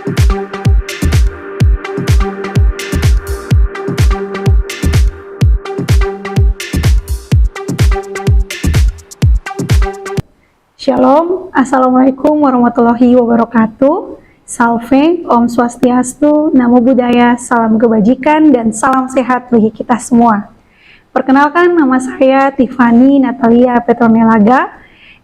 Shalom, Assalamualaikum warahmatullahi wabarakatuh. Salve, Om Swastiastu, Namo Buddhaya, salam kebajikan dan salam sehat bagi kita semua. Perkenalkan, nama saya Tiffany Natalia Petronelaga,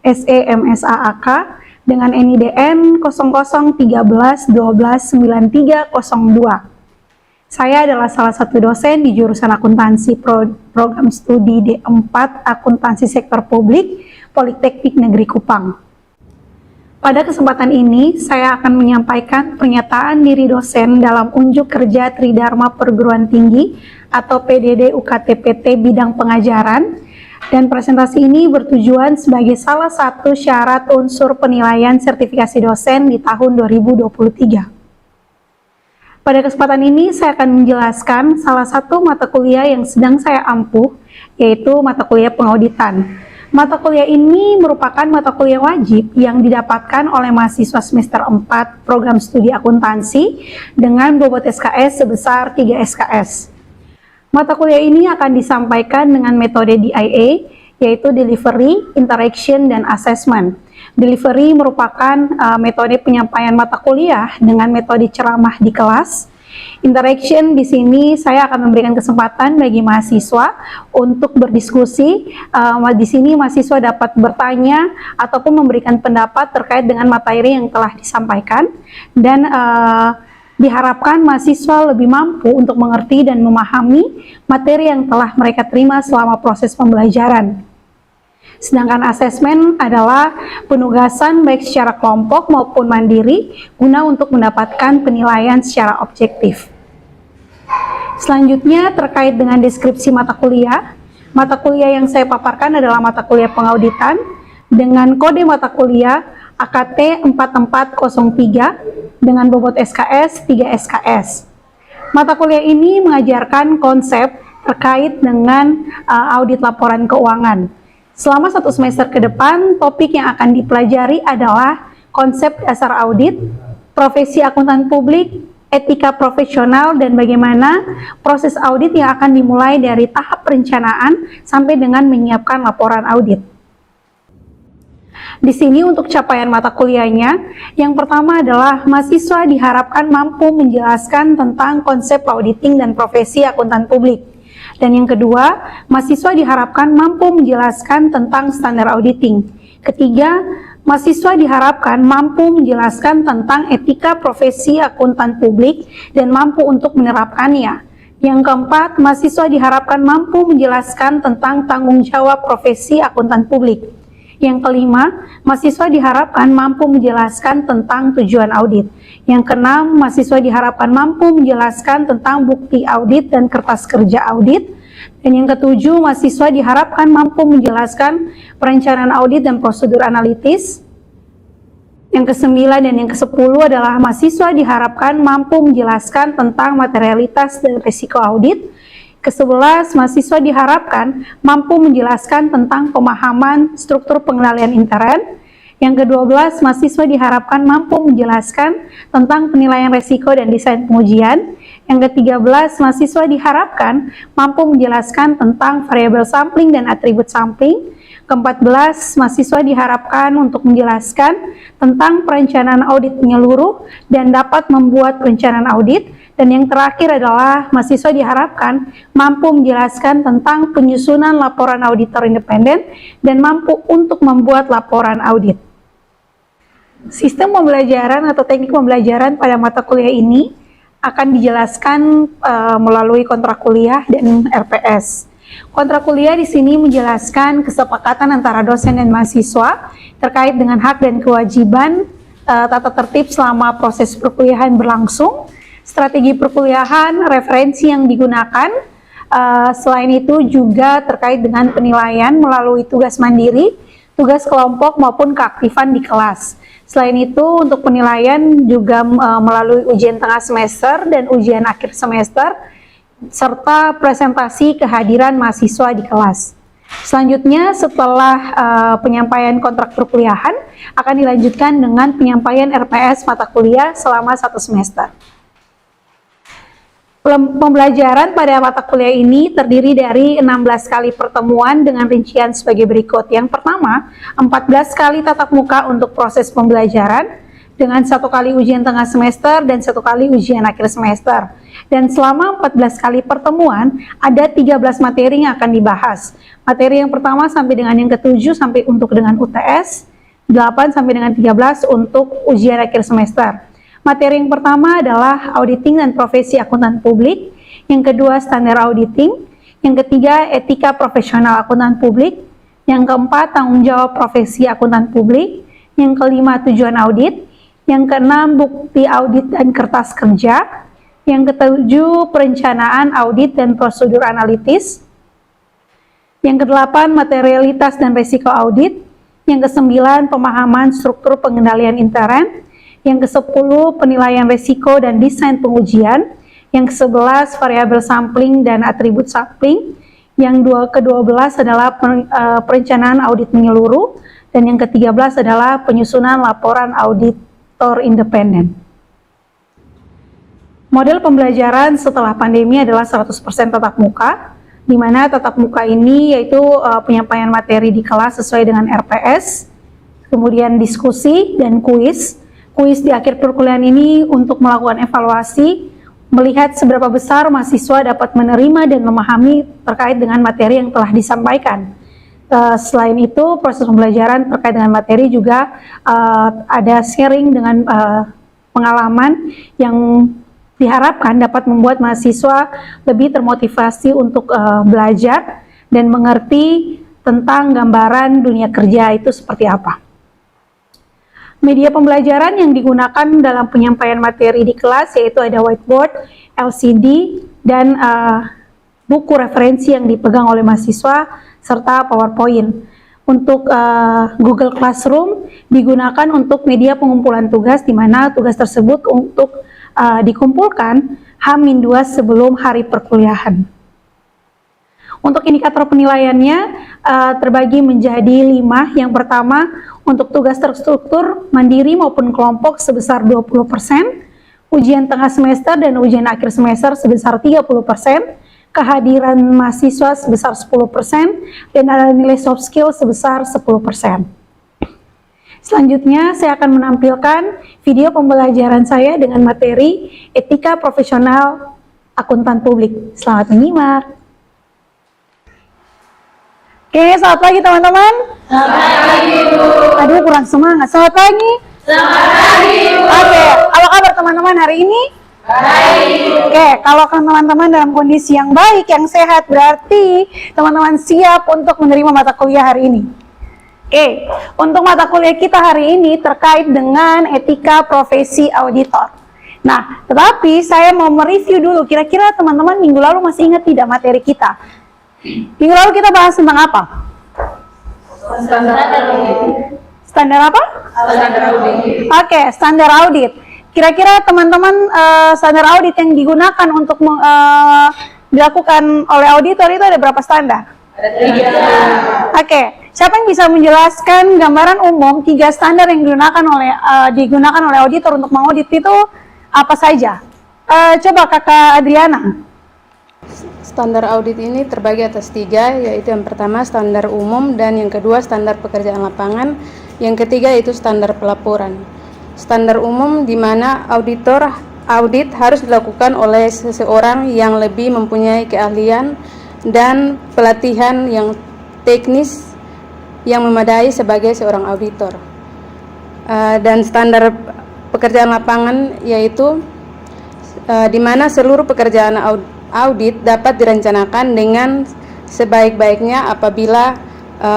SE MSAAK dengan NIDN 0013129302. Saya adalah salah satu dosen di jurusan akuntansi program studi D4 Akuntansi Sektor Publik Politeknik Negeri Kupang. Pada kesempatan ini, saya akan menyampaikan pernyataan diri dosen dalam unjuk kerja Tridharma Perguruan Tinggi atau PDD UKT-PT bidang pengajaran, dan presentasi ini bertujuan sebagai salah satu syarat unsur penilaian sertifikasi dosen di tahun 2023. Pada kesempatan ini, saya akan menjelaskan salah satu mata kuliah yang sedang saya ampuh, yaitu mata kuliah pengauditan. Mata kuliah ini merupakan mata kuliah wajib yang didapatkan oleh mahasiswa semester 4 program studi akuntansi dengan bobot SKS sebesar 3 SKS. Mata kuliah ini akan disampaikan dengan metode DIA, yaitu Delivery, Interaction, dan Assessment. Delivery merupakan metode penyampaian mata kuliah dengan metode ceramah di kelas. Interaction di sini saya akan memberikan kesempatan bagi mahasiswa untuk berdiskusi. Di sini mahasiswa dapat bertanya ataupun memberikan pendapat terkait dengan materi yang telah disampaikan, dan diharapkan mahasiswa lebih mampu untuk mengerti dan memahami materi yang telah mereka terima selama proses pembelajaran. Sedangkan asesmen adalah penugasan baik secara kelompok maupun mandiri guna untuk mendapatkan penilaian secara objektif. Selanjutnya terkait dengan deskripsi mata kuliah yang saya paparkan adalah mata kuliah pengauditan dengan kode mata kuliah AKT 4403 dengan bobot SKS 3 SKS. Mata kuliah ini mengajarkan konsep terkait dengan audit laporan keuangan. Selama 1 semester ke depan, topik yang akan dipelajari adalah konsep dasar audit, profesi akuntan publik, etika profesional, dan bagaimana proses audit yang akan dimulai dari tahap perencanaan sampai dengan menyiapkan laporan audit. Di sini untuk capaian mata kuliahnya, yang pertama adalah mahasiswa diharapkan mampu menjelaskan tentang konsep auditing dan profesi akuntan publik. Dan yang kedua, mahasiswa diharapkan mampu menjelaskan tentang standar auditing. Ketiga, mahasiswa diharapkan mampu menjelaskan tentang etika profesi akuntan publik dan mampu untuk menerapkannya. Yang keempat, mahasiswa diharapkan mampu menjelaskan tentang tanggung jawab profesi akuntan publik. Yang kelima, mahasiswa diharapkan mampu menjelaskan tentang tujuan audit. Yang keenam, mahasiswa diharapkan mampu menjelaskan tentang bukti audit dan kertas kerja audit. Dan yang ketujuh, mahasiswa diharapkan mampu menjelaskan perencanaan audit dan prosedur analitis. Yang kesembilan dan yang kesepuluh adalah mahasiswa diharapkan mampu menjelaskan tentang materialitas dan risiko audit. Ke-11, mahasiswa diharapkan mampu menjelaskan tentang pemahaman struktur pengendalian intern. Yang ke-12, mahasiswa diharapkan mampu menjelaskan tentang penilaian risiko dan desain pengujian. Yang ke-13, mahasiswa diharapkan mampu menjelaskan tentang variabel sampling dan atribut sampling. Ke-14, mahasiswa diharapkan untuk menjelaskan tentang perencanaan audit menyeluruh dan dapat membuat perencanaan audit. Dan yang terakhir adalah mahasiswa diharapkan mampu menjelaskan tentang penyusunan laporan auditor independen dan mampu untuk membuat laporan audit. Sistem pembelajaran atau teknik pembelajaran pada mata kuliah ini akan dijelaskan melalui kontrak kuliah dan RPS. Kontrak kuliah di sini menjelaskan kesepakatan antara dosen dan mahasiswa terkait dengan hak dan kewajiban tata tertib selama proses perkuliahan berlangsung, strategi perkuliahan, referensi yang digunakan. Selain itu juga terkait dengan penilaian melalui tugas mandiri, tugas kelompok maupun keaktifan di kelas. Selain itu untuk penilaian juga melalui ujian tengah semester dan ujian akhir semester, serta presentasi kehadiran mahasiswa di kelas. Selanjutnya, setelah penyampaian kontrak perkuliahan, akan dilanjutkan dengan penyampaian RPS mata kuliah selama 1 semester. Pembelajaran pada mata kuliah ini terdiri dari 16 kali pertemuan dengan rincian sebagai berikut. Yang pertama, 14 kali tatap muka untuk proses pembelajaran, dengan 1 kali ujian tengah semester dan 1 kali ujian akhir semester. Dan selama 14 kali pertemuan, ada 13 materi yang akan dibahas. Materi yang pertama sampai dengan yang ke-7 sampai untuk dengan UTS, 8 sampai dengan 13 untuk ujian akhir semester. Materi yang pertama adalah auditing dan profesi akuntan publik, yang kedua standar auditing, yang ketiga etika profesional akuntan publik, yang keempat tanggung jawab profesi akuntan publik, yang kelima tujuan audit, yang keenam bukti audit dan kertas kerja, yang ketujuh perencanaan audit dan prosedur analitis, yang kedelapan materialitas dan risiko audit, yang kesembilan pemahaman struktur pengendalian intern, yang ke-10 penilaian risiko dan desain pengujian, yang ke-11 variabel sampling dan atribut sampling, yang ke-12 adalah perencanaan audit menyeluruh, dan yang ke-13 adalah penyusunan laporan auditor independen. Model pembelajaran setelah pandemi adalah 100% tatap muka, di mana tatap muka ini yaitu penyampaian materi di kelas sesuai dengan RPS, kemudian diskusi dan kuis. Kuis di akhir perkuliahan ini untuk melakukan evaluasi, melihat seberapa besar mahasiswa dapat menerima dan memahami terkait dengan materi yang telah disampaikan. Selain itu, proses pembelajaran terkait dengan materi juga ada sharing dengan pengalaman yang diharapkan dapat membuat mahasiswa lebih termotivasi untuk belajar dan mengerti tentang gambaran dunia kerja itu seperti apa. Media pembelajaran yang digunakan dalam penyampaian materi di kelas yaitu ada whiteboard, LCD, dan buku referensi yang dipegang oleh mahasiswa, serta PowerPoint. Untuk Google Classroom digunakan untuk media pengumpulan tugas, di mana tugas tersebut untuk dikumpulkan H-2 sebelum hari perkuliahan. Untuk indikator penilaiannya terbagi menjadi 5. Yang pertama, untuk tugas terstruktur, mandiri maupun kelompok sebesar 20%, ujian tengah semester dan ujian akhir semester sebesar 30%, kehadiran mahasiswa sebesar 10%, dan ada nilai soft skill sebesar 10%. Selanjutnya, saya akan menampilkan video pembelajaran saya dengan materi etika profesional akuntan publik. Selamat menyimak. Oke, selamat pagi teman-teman. Selamat pagi, Bu. Aduh, kurang semangat. Selamat pagi. Selamat pagi, Bu. Oke, apa kabar teman-teman hari ini? Baik. Oke, kalau teman-teman dalam kondisi yang baik, yang sehat, berarti teman-teman siap untuk menerima mata kuliah hari ini. Oke, untuk mata kuliah kita hari ini terkait dengan etika profesi auditor. Nah, tetapi saya mau mereview dulu, kira-kira teman-teman minggu lalu masih ingat tidak materi kita? Minggu lalu kita bahas tentang apa? Standar audit. Standar apa? Standar audit. Oke, standar audit. Kira-kira teman-teman standar audit yang digunakan untuk dilakukan oleh auditor itu ada berapa standar? Ada 3. Oke, siapa yang bisa menjelaskan gambaran umum 3 standar yang digunakan oleh auditor untuk mengaudit itu apa saja? Coba Kakak Adriana. Standar audit ini terbagi atas 3, yaitu yang pertama standar umum, dan yang kedua standar pekerjaan lapangan, yang ketiga yaitu standar pelaporan. Standar umum di mana audit harus dilakukan oleh seseorang yang lebih mempunyai keahlian dan pelatihan yang teknis yang memadai sebagai seorang auditor. Dan standar pekerjaan lapangan yaitu di mana seluruh pekerjaan audit dapat direncanakan dengan sebaik-baiknya apabila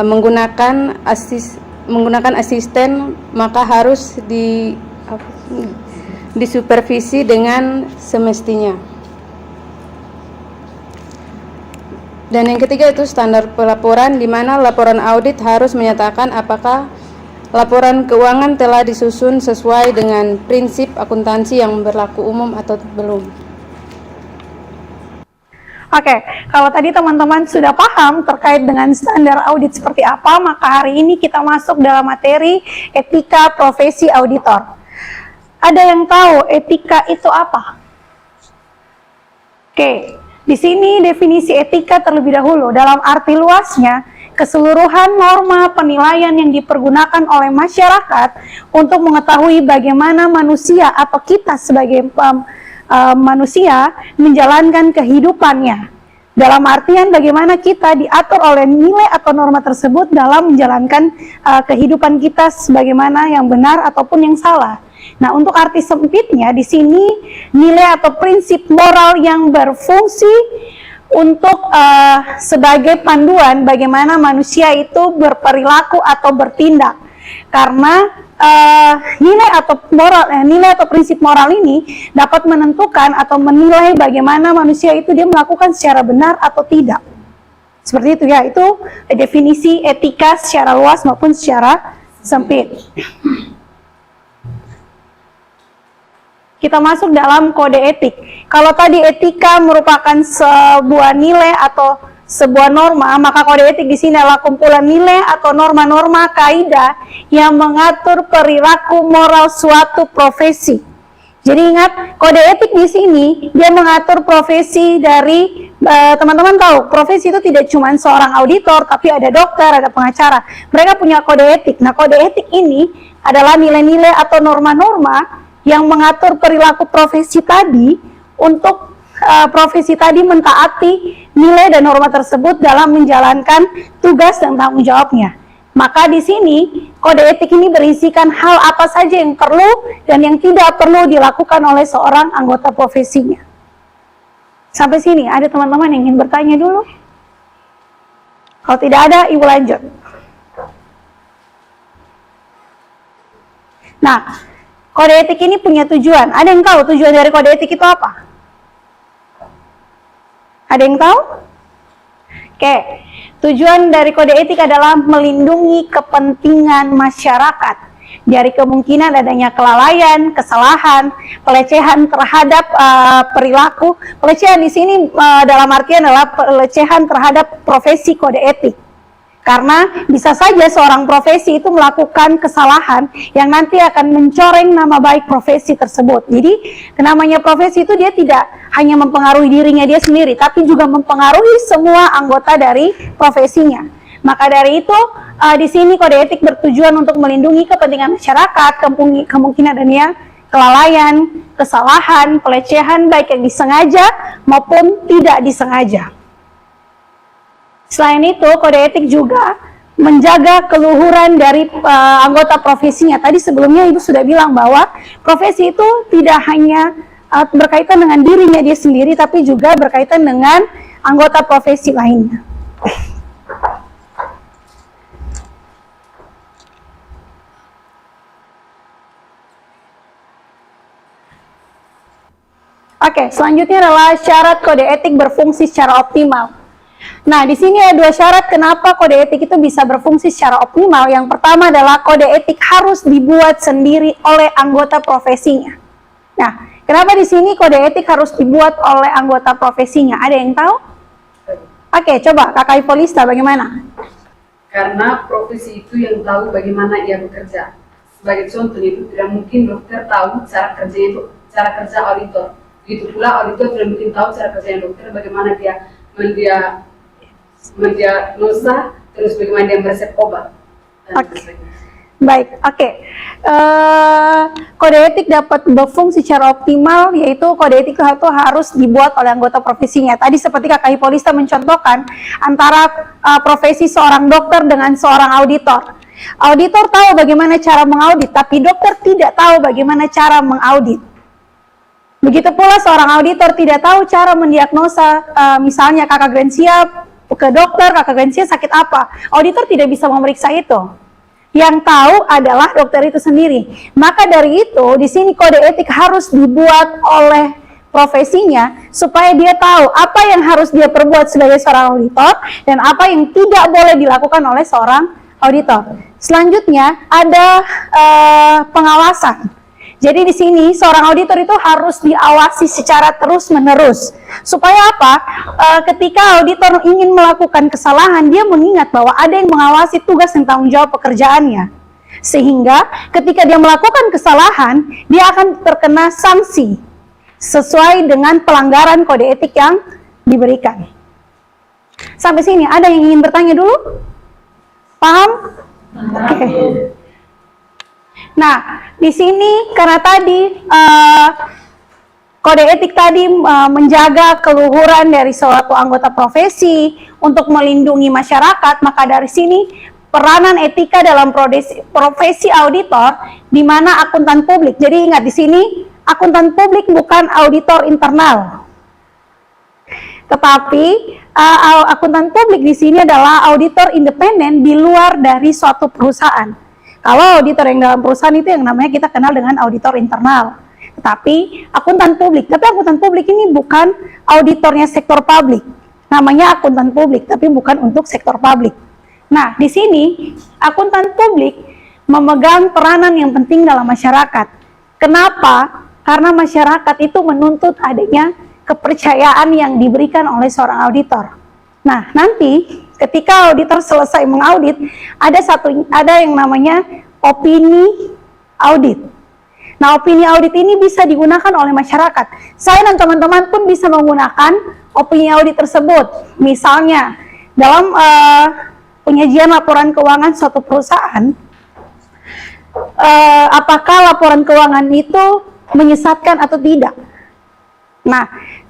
menggunakan asisten, maka harus disupervisi dengan semestinya. Dan yang ketiga itu standar pelaporan, di mana laporan audit harus menyatakan apakah laporan keuangan telah disusun sesuai dengan prinsip akuntansi yang berlaku umum atau belum. Oke, kalau tadi teman-teman sudah paham terkait dengan standar audit seperti apa, maka hari ini kita masuk dalam materi etika profesi auditor. Ada yang tahu etika itu apa? Oke, di sini definisi etika terlebih dahulu. Dalam arti luasnya, keseluruhan norma penilaian yang dipergunakan oleh masyarakat untuk mengetahui bagaimana manusia atau kita sebagai manusia menjalankan kehidupannya. Dalam artian bagaimana kita diatur oleh nilai atau norma tersebut dalam menjalankan kehidupan kita sebagaimana yang benar ataupun yang salah. Nah, untuk arti sempitnya di sini nilai atau prinsip moral yang berfungsi untuk sebagai panduan bagaimana manusia itu berperilaku atau bertindak. Karena nilai atau prinsip moral ini dapat menentukan atau menilai bagaimana manusia itu dia melakukan secara benar atau tidak. Seperti itu ya, itu definisi etika secara luas maupun secara sempit. Kita masuk dalam kode etik. Kalau tadi etika merupakan sebuah nilai atau sebuah norma, maka kode etik di sini adalah kumpulan nilai atau norma-norma kaidah yang mengatur perilaku moral suatu profesi. Jadi ingat, kode etik di sini dia mengatur profesi dari teman-teman tahu, profesi itu tidak cuma seorang auditor, tapi ada dokter, ada pengacara. Mereka punya kode etik. Nah, kode etik ini adalah nilai-nilai atau norma-norma yang mengatur perilaku profesi tadi untuk profesi tadi mentaati nilai dan norma tersebut dalam menjalankan tugas dan tanggung jawabnya. Maka di sini kode etik ini berisikan hal apa saja yang perlu dan yang tidak perlu dilakukan oleh seorang anggota profesinya. Sampai sini ada teman-teman yang ingin bertanya dulu? Kalau tidak ada, Ibu lanjut. Nah, kode etik ini punya tujuan. Ada yang tahu tujuan dari kode etik itu apa? Ada yang tahu? Oke, tujuan dari kode etik adalah melindungi kepentingan masyarakat dari kemungkinan adanya kelalaian, kesalahan, pelecehan terhadap perilaku. Pelecehan di sini dalam artian adalah pelecehan terhadap profesi kode etik. Karena bisa saja seorang profesi itu melakukan kesalahan yang nanti akan mencoreng nama baik profesi tersebut. Jadi, namanya profesi itu dia tidak hanya mempengaruhi dirinya dia sendiri, tapi juga mempengaruhi semua anggota dari profesinya. Maka dari itu, di sini kode etik bertujuan untuk melindungi kepentingan masyarakat, kemungkinan adanya kelalaian, kesalahan, pelecehan baik yang disengaja maupun tidak disengaja. Selain itu, kode etik juga menjaga keluhuran dari anggota profesinya. Tadi sebelumnya Ibu sudah bilang bahwa profesi itu tidak hanya berkaitan dengan dirinya dia sendiri, tapi juga berkaitan dengan anggota profesi lainnya. Oke, selanjutnya adalah syarat kode etik berfungsi secara optimal. Nah, di sini ada dua syarat kenapa kode etik itu bisa berfungsi secara optimal. Yang pertama adalah kode etik harus dibuat sendiri oleh anggota profesinya. Nah, kenapa di sini kode etik harus dibuat oleh anggota profesinya? Ada yang tahu? Oke, coba Kakak Ipolista bagaimana? Karena profesi itu yang tahu bagaimana ia bekerja. Sebagai contoh itu tidak mungkin dokter tahu cara kerja auditor. Begitu pula auditor tidak mungkin tahu cara kerja dokter, bagaimana dia mendiagnosa, terus bagaimana dia meresep obat. Oke. Baik, oke. Kode etik dapat berfungsi secara optimal, yaitu kode etik itu harus dibuat oleh anggota profesinya. Tadi seperti Kakak Hipolista mencontohkan antara profesi seorang dokter dengan seorang auditor. Auditor tahu bagaimana cara mengaudit, tapi dokter tidak tahu bagaimana cara mengaudit. Begitu pula seorang auditor tidak tahu cara mendiagnosa, misalnya Kakak Glensia ke dokter, Kakak Glensia sakit apa. Auditor tidak bisa memeriksa itu. Yang tahu adalah dokter itu sendiri. Maka dari itu, di sini kode etik harus dibuat oleh profesinya supaya dia tahu apa yang harus dia perbuat sebagai seorang auditor dan apa yang tidak boleh dilakukan oleh seorang auditor. Selanjutnya ada pengawasan. Jadi di sini seorang auditor itu harus diawasi secara terus-menerus. Supaya apa? Ketika auditor ingin melakukan kesalahan, dia mengingat bahwa ada yang mengawasi tugas dan tanggung jawab pekerjaannya. Sehingga ketika dia melakukan kesalahan, dia akan terkena sanksi sesuai dengan pelanggaran kode etik yang diberikan. Sampai sini ada yang ingin bertanya dulu? Paham? Oke. Nah, di sini karena tadi kode etik tadi menjaga keluhuran dari suatu anggota profesi untuk melindungi masyarakat, maka dari sini peranan etika dalam profesi auditor di mana akuntan publik. Jadi ingat di sini akuntan publik bukan auditor internal. Tetapi akuntan publik di sini adalah auditor independen di luar dari suatu perusahaan. Kalau auditor yang dalam perusahaan itu yang namanya kita kenal dengan auditor internal. Tetapi akuntan publik ini bukan auditornya sektor publik. Namanya akuntan publik, tapi bukan untuk sektor publik. Nah, di sini akuntan publik memegang peranan yang penting dalam masyarakat. Kenapa? Karena masyarakat itu menuntut adanya kepercayaan yang diberikan oleh seorang auditor. Nah, nanti ketika auditor selesai mengaudit, ada yang namanya opini audit. Nah, opini audit ini bisa digunakan oleh masyarakat. Saya dan teman-teman pun bisa menggunakan opini audit tersebut. Misalnya, dalam penyajian laporan keuangan suatu perusahaan, apakah laporan keuangan itu menyesatkan atau tidak? Nah,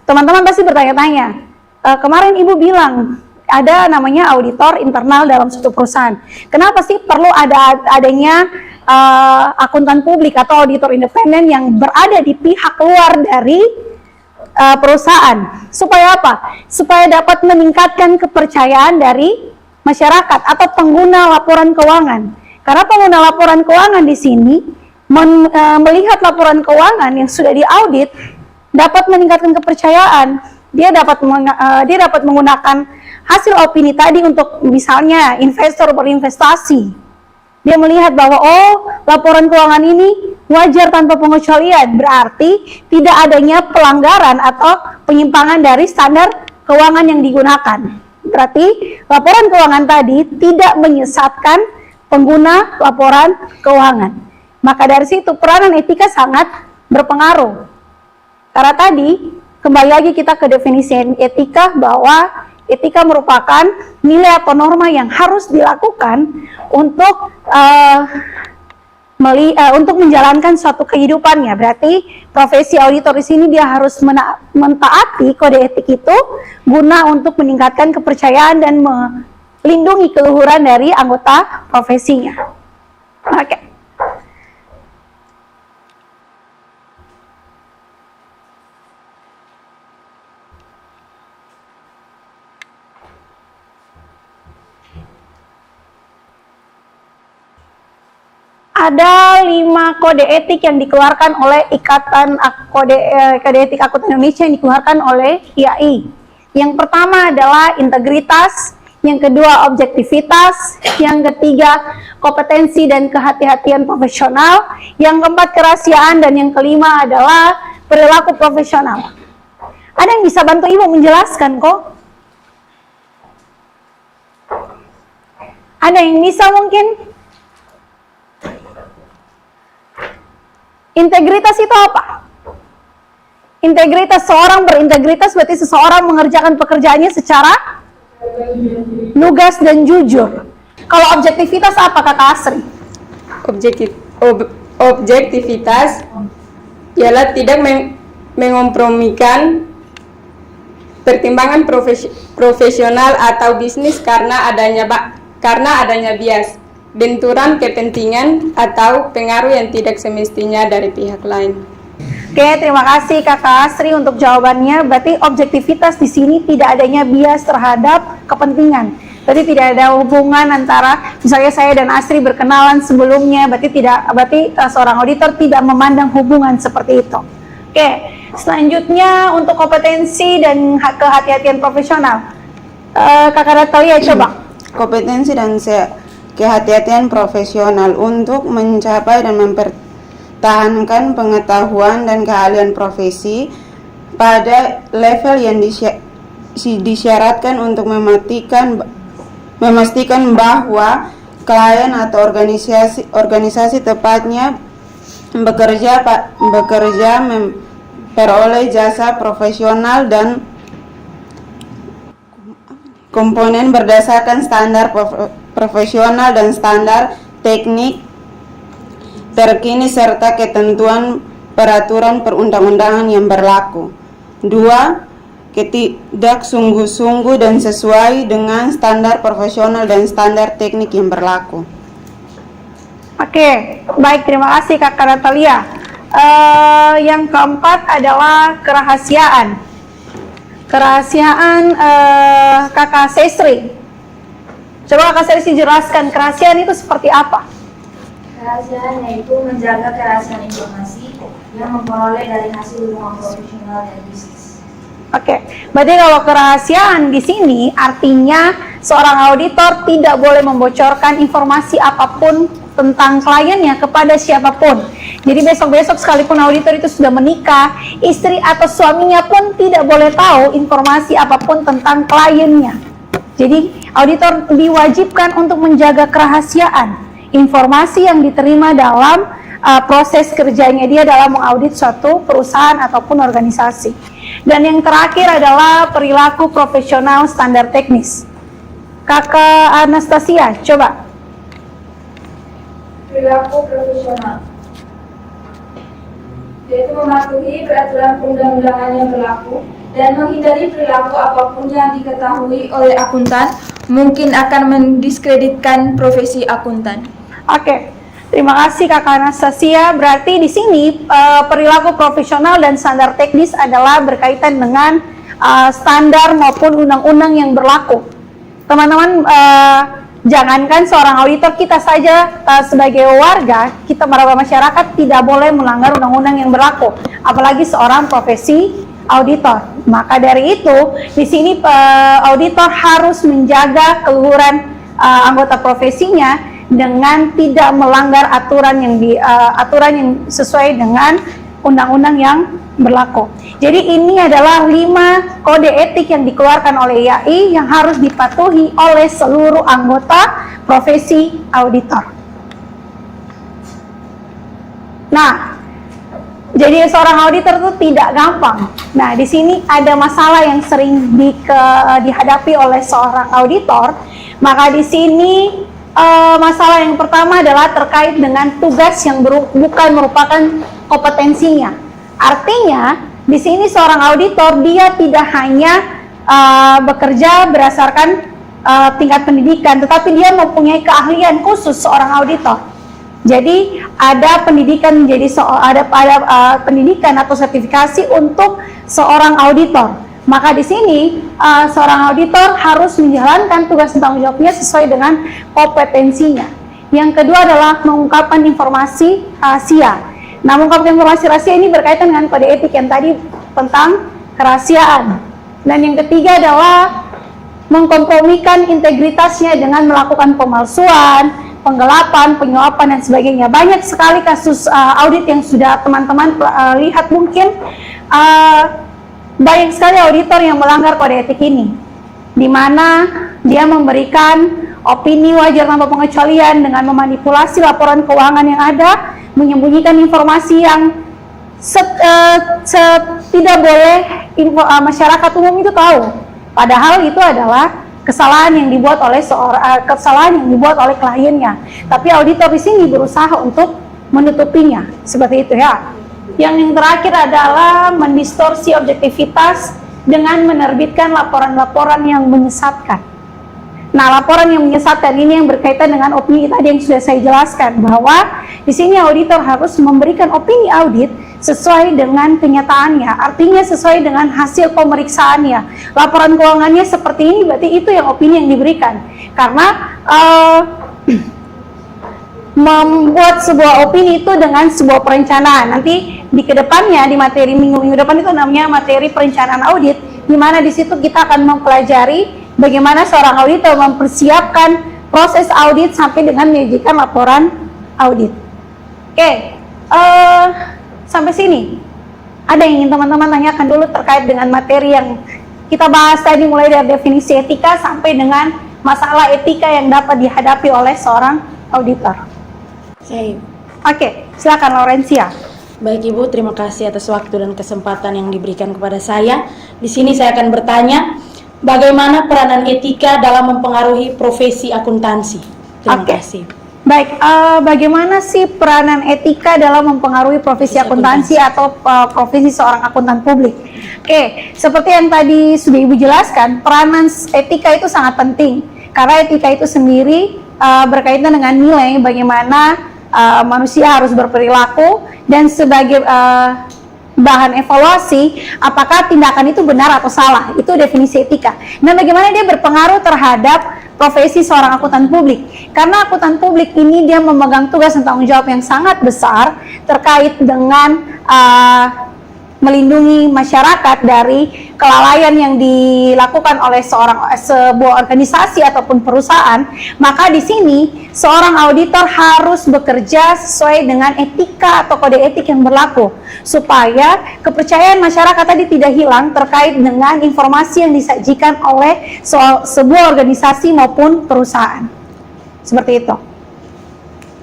teman-teman pasti bertanya-tanya, kemarin Ibu bilang ada namanya auditor internal dalam suatu perusahaan. Kenapa sih perlu adanya akuntan publik atau auditor independen yang berada di pihak luar dari perusahaan? Supaya apa? Supaya dapat meningkatkan kepercayaan dari masyarakat atau pengguna laporan keuangan. Karena pengguna laporan keuangan di sini melihat laporan keuangan yang sudah diaudit dapat meningkatkan kepercayaan. Dia dapat menggunakan hasil opini tadi untuk misalnya investor berinvestasi. Dia melihat bahwa laporan keuangan ini wajar tanpa pengecualian, berarti tidak adanya pelanggaran atau penyimpangan dari standar keuangan yang digunakan. Berarti laporan keuangan tadi tidak menyesatkan pengguna laporan keuangan. Maka dari situ peranan etika sangat berpengaruh. Karena tadi kembali lagi kita ke definisi etika, bahwa etika merupakan nilai atau norma yang harus dilakukan untuk menjalankan suatu kehidupannya. Berarti profesi auditor di sini dia harus mentaati kode etik itu guna untuk meningkatkan kepercayaan dan melindungi keluhuran dari anggota profesinya. Oke. Ada 5 kode etik yang dikeluarkan oleh Ikatan Kode Etik Akuntan Indonesia yang dikeluarkan oleh IAI. Yang pertama adalah integritas, yang kedua objektivitas, yang ketiga kompetensi dan kehati-hatian profesional, yang keempat kerahasiaan, dan yang kelima adalah perilaku profesional. Ada yang bisa bantu Ibu menjelaskan kok? Ada yang bisa mungkin? Integritas itu apa? Integritas, seorang berintegritas berarti seseorang mengerjakan pekerjaannya secara lugas dan jujur. Kalau objektivitas apa Kakak Asri? Objektivitas ialah tidak mengkompromikan pertimbangan profesional atau bisnis karena adanya bias, benturan kepentingan atau pengaruh yang tidak semestinya dari pihak lain. Oke, terima kasih Kakak Asri untuk jawabannya. Berarti objektivitas di sini tidak adanya bias terhadap kepentingan. Berarti tidak ada hubungan antara misalnya saya dan Asri berkenalan sebelumnya, berarti seorang auditor tidak memandang hubungan seperti itu. Oke, selanjutnya untuk kompetensi dan kehati-hatian profesional. Kakak Natalia coba. Kompetensi dan kehati-hatian profesional untuk mencapai dan mempertahankan pengetahuan dan keahlian profesi pada level yang disyaratkan untuk memastikan bahwa klien atau organisasi tepatnya bekerja memperoleh jasa profesional dan komponen berdasarkan standar profesional dan standar teknik terkini serta ketentuan peraturan perundang-undangan yang berlaku. 2. Ketidak sungguh-sungguh dan sesuai dengan standar profesional dan standar teknik yang berlaku. Oke, baik, terima kasih Kakak Natalia. Yang keempat adalah kerahasiaan. Kerahasiaan Kakak Sestri. Coba Kakak Sestri jelaskan kerahasiaan itu seperti apa? Kerahasiaan yaitu menjaga kerahasiaan informasi yang memperoleh dari hasil hubungan profesional dan bisnis. Oke, berarti kalau kerahasiaan di sini artinya seorang auditor tidak boleh membocorkan informasi apapun tentang kliennya kepada siapapun. Jadi besok-besok sekalipun auditor itu sudah menikah, istri atau suaminya pun tidak boleh tahu informasi apapun tentang kliennya. Jadi auditor diwajibkan untuk menjaga kerahasiaan informasi yang diterima dalam proses kerjanya dia dalam mengaudit suatu perusahaan ataupun organisasi. Dan yang terakhir adalah perilaku profesional standar teknis. Kakak Anastasia, coba. Perilaku profesional yaitu mematuhi peraturan perundang-undangan yang berlaku dan menghindari perilaku apapun yang diketahui oleh akuntan mungkin akan mendiskreditkan profesi akuntan. Oke, terima kasih Kakak Anastasia. Berarti di sini perilaku profesional dan standar teknis adalah berkaitan dengan standar maupun undang-undang yang berlaku. Teman-teman, jangankan seorang auditor, kita saja sebagai warga, kita para masyarakat tidak boleh melanggar undang-undang yang berlaku, apalagi seorang profesi auditor. Maka dari itu, di sini auditor harus menjaga keluhuran anggota profesinya dengan tidak melanggar aturan yang sesuai dengan undang-undang yang berlaku. Jadi ini adalah 5 kode etik yang dikeluarkan oleh IAI yang harus dipatuhi oleh seluruh anggota profesi auditor. Nah, jadi seorang auditor itu tidak gampang. Nah, di sini ada masalah yang sering dihadapi oleh seorang auditor. Maka di sini masalah yang pertama adalah terkait dengan tugas yang bukan merupakan kompetensinya. Artinya, di sini seorang auditor dia tidak hanya bekerja berdasarkan tingkat pendidikan, tetapi dia mempunyai keahlian khusus seorang auditor. Jadi ada pendidikan pendidikan atau sertifikasi untuk seorang auditor. Maka di sini seorang auditor harus menjalankan tugas dan tanggung jawabnya sesuai dengan kompetensinya. Yang kedua adalah mengungkapkan informasi rahasia. Nah, mengungkapkan informasi rahasia ini berkaitan dengan kode etik yang tadi tentang kerahasiaan. Dan yang ketiga adalah mengkompromikan integritasnya dengan melakukan pemalsuan, penggelapan, penyuapan dan sebagainya. Banyak sekali kasus audit yang sudah teman-teman lihat mungkin. Banyak sekali auditor yang melanggar kode etik ini, di mana dia memberikan opini wajar tanpa pengecualian dengan memanipulasi laporan keuangan yang ada, menyembunyikan informasi yang tidak boleh masyarakat umum itu tahu. Padahal itu adalah kesalahan yang dibuat oleh kliennya. Tapi auditor di sini berusaha untuk menutupinya, seperti itu ya. Yang terakhir adalah mendistorsi objektivitas dengan menerbitkan laporan-laporan yang menyesatkan. Nah, laporan yang menyesatkan ini yang berkaitan dengan opini tadi yang sudah saya jelaskan, bahwa di sini auditor harus memberikan opini audit sesuai dengan kenyataannya, artinya sesuai dengan hasil pemeriksaannya. Laporan keuangannya seperti ini, berarti itu yang opini yang diberikan. Karena membuat sebuah opini itu dengan sebuah perencanaan. Nanti di kedepannya, di materi minggu-minggu depan itu namanya materi perencanaan audit, di mana di situ kita akan mempelajari bagaimana seorang auditor mempersiapkan proses audit sampai dengan menyajikan laporan audit. Oke, Sampai sini, ada yang ingin teman-teman tanyakan dulu terkait dengan materi yang kita bahas tadi, mulai dari definisi etika sampai dengan masalah etika yang dapat dihadapi oleh seorang auditor. Saya. Oke, silakan Laurencia. Baik Ibu, terima kasih atas waktu dan kesempatan yang diberikan kepada saya. Di sini saya akan bertanya, bagaimana peranan etika dalam mempengaruhi profesi akuntansi? Terima kasih. Baik, bagaimana sih peranan etika dalam mempengaruhi profesi akuntansi atau profesi seorang akuntan publik? Oke, seperti yang tadi sudah Ibu jelaskan, peranan etika itu sangat penting. Karena etika itu sendiri berkaitan dengan nilai bagaimana manusia harus berperilaku, dan sebagai bahan evaluasi apakah tindakan itu benar atau salah. Itu definisi etika. Nah, bagaimana dia berpengaruh terhadap profesi seorang akuntan publik? Karena akuntan publik ini dia memegang tugas dan tanggung jawab yang sangat besar terkait dengan melindungi masyarakat dari kelalaian yang dilakukan oleh sebuah organisasi ataupun perusahaan. Maka di sini seorang auditor harus bekerja sesuai dengan etika atau kode etik yang berlaku, supaya kepercayaan masyarakat tadi tidak hilang terkait dengan informasi yang disajikan oleh sebuah organisasi maupun perusahaan. Seperti itu.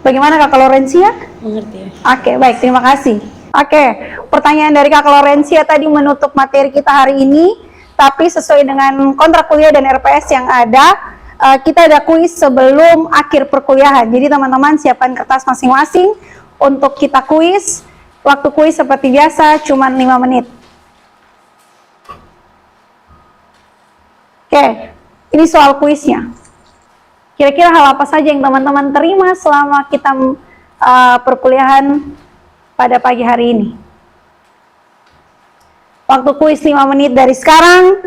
Bagaimana Kakak Laurencia? Mengerti. Oke, baik, terima kasih. Oke, pertanyaan dari Kakak Laurencia tadi menutup materi kita hari ini, tapi sesuai dengan kontrak kuliah dan RPS yang ada, kita ada kuis sebelum akhir perkuliahan. Jadi teman-teman siapkan kertas masing-masing untuk kita kuis. Waktu kuis seperti biasa cuma 5 menit. Oke, ini soal kuisnya. Kira-kira hal apa saja yang teman-teman terima selama kita perkuliahan pada pagi hari ini? Waktu kuis 5 menit dari sekarang,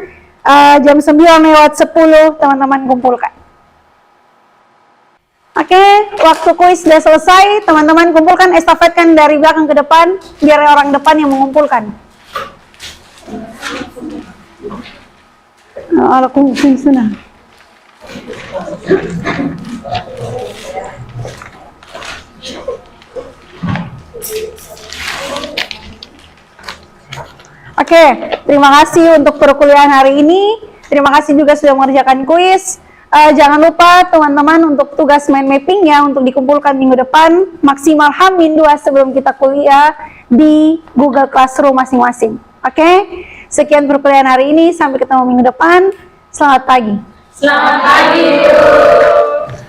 jam 9:10 teman-teman kumpulkan. Oke, waktu kuis sudah selesai, teman-teman kumpulkan, estafetkan dari belakang ke depan, biar orang depan yang mengumpulkan. Aku sudah. Oke, terima kasih untuk perkuliahan hari ini. Terima kasih juga sudah mengerjakan kuis. Jangan lupa teman-teman untuk tugas mind mappingnya untuk dikumpulkan minggu depan maksimal H-2 sebelum kita kuliah di Google Classroom masing-masing. Oke, sekian perkuliahan hari ini. Sampai ketemu minggu depan. Selamat pagi. Selamat pagi.